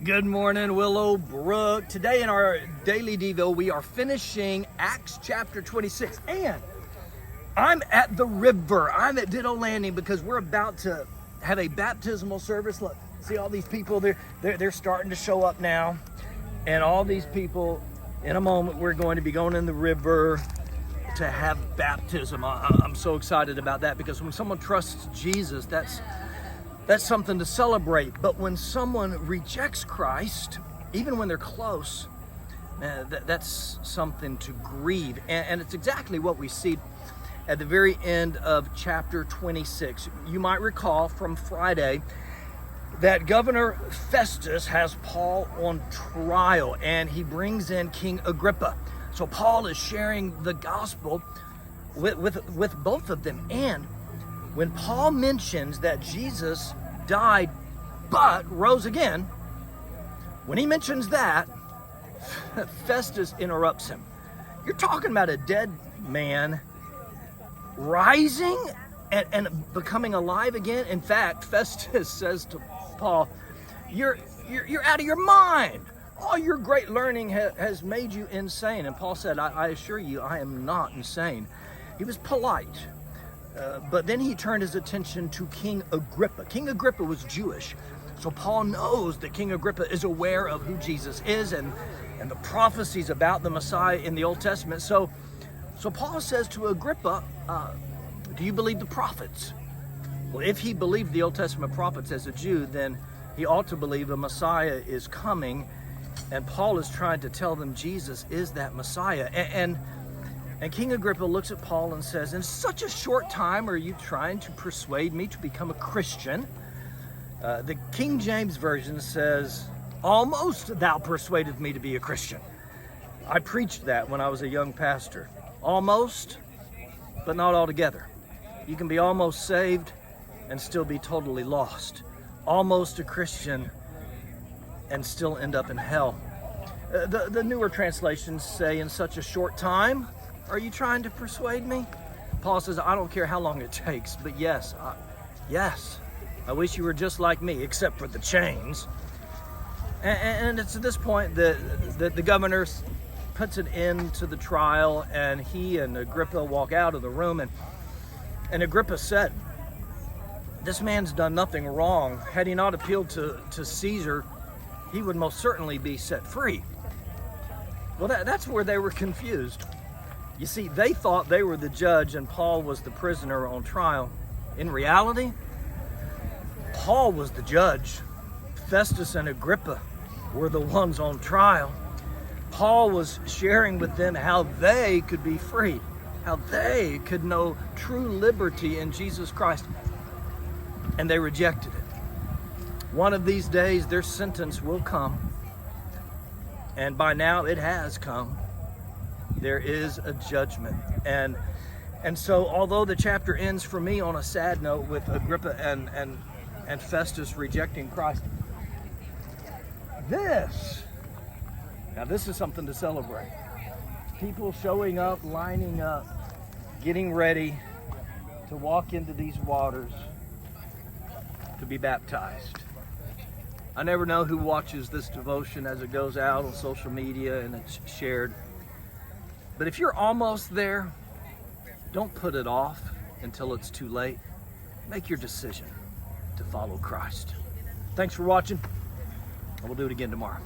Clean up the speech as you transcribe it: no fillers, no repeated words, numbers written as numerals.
Good morning, Willowbrook. Today in our daily devo, we are finishing Acts chapter 26. And I'm at the river. I'm at Ditto Landing because we're about to have a baptismal service. Look, see all these people, they're starting to show up now. And all these people, in a moment, we're going to be going in the river to have baptism. I'm so excited about that because when someone trusts Jesus, that's something to celebrate. But when someone rejects Christ, even when they're close, that's something to grieve. And it's exactly what we see at the very end of chapter 26. You might recall from Friday that Governor Festus has Paul on trial, and he brings in King Agrippa. So Paul is sharing the gospel with both of them. And when Paul mentions that Jesus died but rose again, when he mentions that, Festus interrupts him. You're talking about a dead man rising and becoming alive again? In fact, Festus says to Paul, you're out of your mind. All your great learning has made you insane. And Paul said, I assure you, I am not insane. He was polite. But then he turned his attention to King Agrippa. King Agrippa was Jewish. So Paul knows that King Agrippa is aware of who Jesus is and the prophecies about the Messiah in the Old Testament. So Paul says to Agrippa, do you believe the prophets? Well, if he believed the Old Testament prophets as a Jew, then he ought to believe the Messiah is coming. And Paul is trying to tell them Jesus is that Messiah. And King Agrippa looks at Paul and says, in such a short time are you trying to persuade me to become a Christian? The King James Version says, almost thou persuaded me to be a Christian. I preached that when I was a young pastor. Almost, but not altogether. You can be almost saved and still be totally lost. Almost a Christian and still end up in hell. The newer translations say, in such a short time, are you trying to persuade me? Paul says, I don't care how long it takes, but yes, I wish you were just like me, except for the chains. And it's at this point that the governor puts an end to the trial, and he and Agrippa walk out of the room, and Agrippa said, this man's done nothing wrong. Had he not appealed to Caesar, he would most certainly be set free. Well, that's where they were confused. You see, they thought they were the judge and Paul was the prisoner on trial. In reality, Paul was the judge. Festus and Agrippa were the ones on trial. Paul was sharing with them how they could be free, how they could know true liberty in Jesus Christ. And they rejected it. One of these days, their sentence will come. And by now, it has come. There is a judgment. And so, although the chapter ends for me on a sad note with Agrippa and Festus rejecting Christ, this is something to celebrate. People showing up, lining up, getting ready to walk into these waters to be baptized. I never know who watches this devotion as it goes out on social media and it's shared. But if you're almost there, don't put it off until it's too late. Make your decision to follow Christ. Thanks for watching, and we'll do it again tomorrow.